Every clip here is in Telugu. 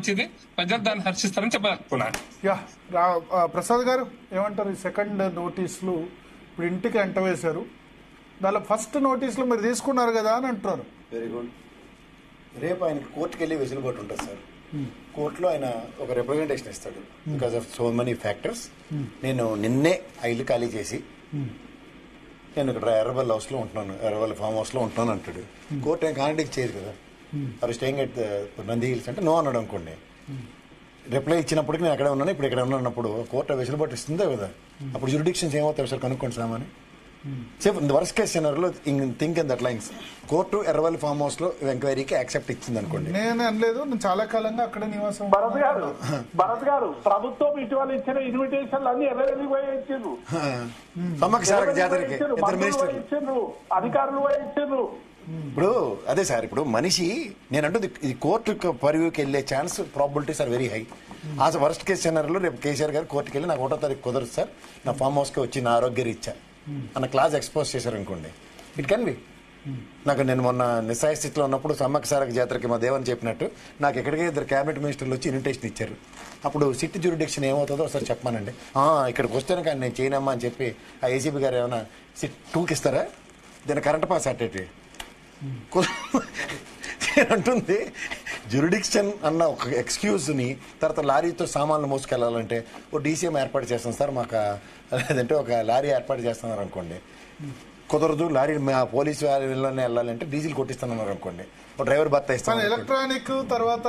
మంచిది, ప్రజలు దాన్ని హర్షిస్తారని చెప్పాలనుకున్నాను. ప్రసాద్ గారు ఏమంటారు? ఈ సెకండ్ నోటీసులు ఇప్పుడు ఇంటికి ఎంట వేశారు, దానిలో ఫస్ట్ నోటీసులు మీరు తీసుకున్నారు కదా అని అంటున్నారు. Very good. రేపు ఆయనకి కోర్టుకి వెళ్ళి వెసులుబాటు ఉంటుంది సార్. కోర్టులో ఆయన ఒక రిప్రజెంటేషన్ ఇస్తాడు. Because of so many factors నేను నిన్నే ఆ ఇల్లు ఖాళీ చేసి నేను ఇక్కడ ఎర్రబల్ హౌస్ లో ఉంటున్నాను, ఎర్రబల్ ఫామ్ హౌస్ లో ఉంటున్నాను అంటాడు. కోర్టు ఏం కాంటాక్ట్ చేయదు కదా. Are staying at Nandi hills అంటే నో అన్నాడు అనుకోండి. రిప్లై ఇచ్చినప్పటికీ నేను అక్కడే ఉన్నాను, ఇప్పుడు ఇక్కడ ఉన్నప్పుడు కోర్టు వెసులుబాటు ఇస్తుందో కదా. అప్పుడు జ్యూరిడిక్షన్స్ ఏమవుతాయి సార్ కనుక్కోండి సామాని. వర్స్ట్ కేస్ సినారియోలో think in that lines. Court Erravalli farm house లో ఎంక్వైరీకి యాక్సెప్ట్ ఇచ్చింది అనుకోండి. నేను అనలేదు, నేను చాలా కాలంగా అక్కడ నివాసం. భరత్ గారు ప్రభుత్వం ఇటీవల ఇచ్చిన ఇన్విటేషన్లు అన్ని ఎర్రవెల్లి పోయి ఇచ్చిండ్రు, సమ్మక్క జాతరకి ఇద్దరు మినిస్టర్లు ఇచ్చిండ్రు, అధికారులు పోయి ఇచ్చిండ్రు. ఇప్పుడు అదే సార్, ఇప్పుడు మనిషి నేనంటూ ఇది కోర్టు పరివ్యూకి వెళ్లే chance probabilities are very high. ఆ వర్స్ట్ కేస్ సినారియోలో రేపు కేసీఆర్ గారు కోర్టుకి వెళ్ళి నాకు 1వ తారీఖు కుదరదు సార్, నా ఫామ్ హౌస్ కి వచ్చి నా ఆరోగ్య రీత్యా అన్న క్లాస్ ఎక్స్పోజ్ చేశారు అనుకోండి, ఇట్ కెన్ బి. నాకు నేను మొన్న నిస్సాయ స్థితిలో ఉన్నప్పుడు సమ్మక్క సారక్క జాతరకి మా దేవని చెప్పినట్టు నాకు ఎక్కడికే 2 క్యాబినెట్ మినిస్టర్లు వచ్చి ఇన్విటేషన్ ఇచ్చారు. అప్పుడు సిట్ జ్యూరిడిక్షన్ ఏమవుతుందో ఒకసారి చెప్పమానండి. ఇక్కడికి వస్తేనే కానీ నేను చేయనమ్మా అని చెప్పి ఆ ఏసీబీ గారు ఏమైనా సిట్ 2కి ఇస్తారా? దీని కరెంట్ పాస్ అట్టేటి అంటుంది. జ్యూరిడిక్షన్ అన్న ఒక ఎక్స్క్యూజ్ని తర్వాత లారీతో సామాన్లు మోసుకెళ్లాలంటే ఓ డీసీఎం ఏర్పాటు చేస్తాం సార్ మాకు, లేదంటే ఒక లారీ ఏర్పాటు చేస్తున్నారు అనుకోండి, కుదరదు. లారీ పోలీసు వాళ్ళని వెళ్ళాలంటే డీజిల్ కొట్టిస్తున్నారు అనుకోండి, ఒక డ్రైవర్ భర్త ఇస్తాను. ఎలక్ట్రానిక్ తర్వాత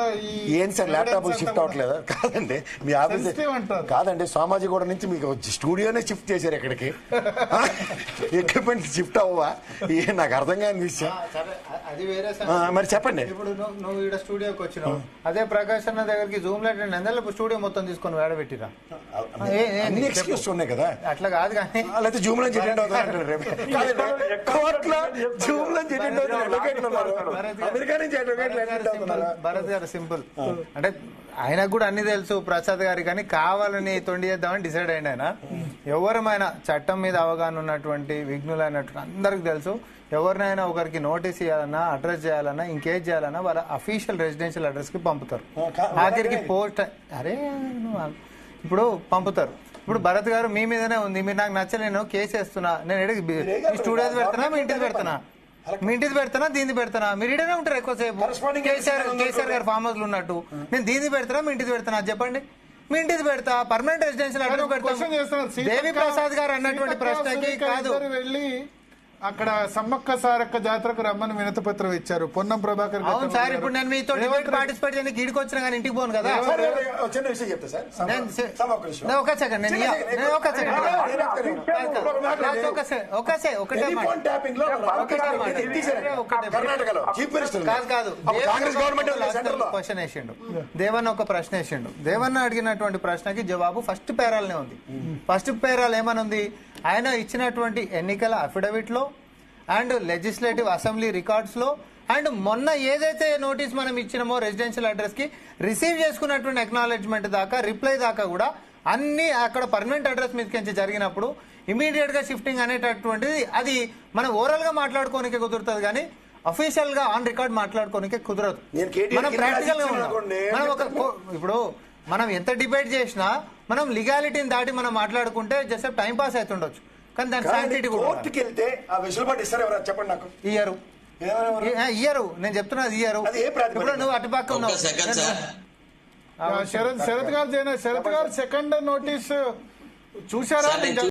ఏంటి సార్ ల్యాప్టాప్ షిఫ్ట్ అవ్వట్లేదా? కాదండి, మీ ఆఫీస్ కాదండి, సోమాజిగూడ నుంచి మీకు స్టూడియోనే షిఫ్ట్ చేశారు ఇక్కడికి. ఎక్విప్మెంట్ షిఫ్ట్ అవ్వవా? నాకు అర్థం కాని విషయం. అది వేరే మరి చెప్పండి. ఇప్పుడు నువ్వు ఇక్కడ స్టూడియోకి వచ్చినావు, అదే ప్రకాష్ అన్న దగ్గరికి జూమ్ లైట్ అందరూ స్టూడియో మొత్తం తీసుకొని వేడబెట్టిరా. అన్ని ఎక్స్క్యూస్ ఉన్నాయి కదా. అట్లా కాదు కానీ లేకపోతే జూమ్ నుంచి అటెండ్ అవుతారు రేపు కోర్టులో జూమ్ నుంచి అటెండ్ అవుతారు. భరత్ గారు సింపుల్ అంటే ఆయనకు కూడా అన్ని తెలుసు ప్రసాద్ గారి, కానీ కావాలని తొండి చేద్దామని డిసైడ్ అయ్యింది ఆయన. ఎవరమైనా చట్టం మీద అవగాహన ఉన్నటువంటి విఘ్నులైనటువంటి అందరికి తెలుసు, ఎవరినైనా ఒకరికి నోటీస్ ఇవ్వాలన్నా అడ్రస్ చేయాలన్నా ఇంకేజ్ చేయాలన్నా వాళ్ళ అఫీషియల్ రెసిడెన్షియల్ అడ్రస్ కి పంపుతారు. ఆఖరికి పోస్ట్ ఇప్పుడు పంపుతారు. ఇప్పుడు భరత్ గారు మీ మీదనే ఉంది, మీరు నాకు నచ్చలేను కేసు వేస్తున్నా, నేను స్టూడియోస్ పెడుతున్నా, మీ ఇంటికి పెడుతున్నా, మీ ఇంటిది పెడతానా దీన్ని పెడతానా, మీరు ఇడనే ఉంటారు ఎక్కువసేపు. కేసీఆర్ గారు ఫామ్ హౌస్ లో ఉన్నట్టు నేను దీన్ని పెడతానా మీ ఇంటిది పెడతానా చెప్పండి. మీ ఇంటిది పెడతా, పర్మనెంట్ రెసిడెన్షియల్ అడ్రస్ పెడతాను. దేవి ప్రసాద్ గారు అన్నటువంటి ప్రశ్నకి కాదు వెళ్ళి అక్కడ సమ్మక్క సారక్క జాతరకు రమ్మని వినతి పత్రం ఇచ్చారు పొన్నం ప్రభాకర్. అవును సార్, ఇప్పుడు నేను మీతో డిబేట్ పార్టిసిపేట్ చేయడానికి గీడికి వచ్చినా కానీ ఇంటికి పోను కదా. ఒక సెకండ్, క్వశ్చన్ వేసిండు దేవన్న, ఒక ప్రశ్న వేసిండు. దేవన్న అడిగినటువంటి ప్రశ్నకి జవాబు ఫస్ట్ పేరాలనే ఉంది. ఫస్ట్ పేరాలు ఏమనుంది? ఆయన ఇచ్చినటువంటి ఎన్నికల అఫిడవిట్ లో అండ్ లెజిస్లేటివ్ అసెంబ్లీ రికార్డ్స్ లో అండ్ మొన్న ఏదైతే నోటీస్ మనం ఇచ్చినామో రెసిడెన్షియల్ అడ్రస్ కి రిసీవ్ చేసుకున్నటువంటి అక్నాలెడ్జ్మెంట్ దాకా, రిప్లై దాకా కూడా అన్ని అక్కడ పర్మనెంట్ అడ్రస్ మీదకి జరిగినప్పుడు ఇమీడియట్ గా షిఫ్టింగ్ అనేటటువంటిది అది మనం ఓవరాల్ గా మాట్లాడుకోనికే కుదురుతుంది, కానీ అఫీషియల్ గా ఆన్ రికార్డ్ మాట్లాడుకోనికే కుదరదు. మనం ప్రాక్టికల్ గా ఉన్నాం. మనం ఇప్పుడు మనం ఎంత డిబేట్ చేసినా మనం లీగాలిటీని దాటి మనం మాట్లాడుకుంటే జస్ట్ టైం పాస్ అవుతుండొచ్చు, కానీ దాని శాంటిటీ కూడా చెప్పండి నాకు. ఇయ్యరు, నేను చెప్తున్నది ఇయ్యరు. ఇప్పుడు నువ్వు అటుపక్క ఉన్నావు. శరత్ గారు సెకండ్ నోటీస్ చూసారా?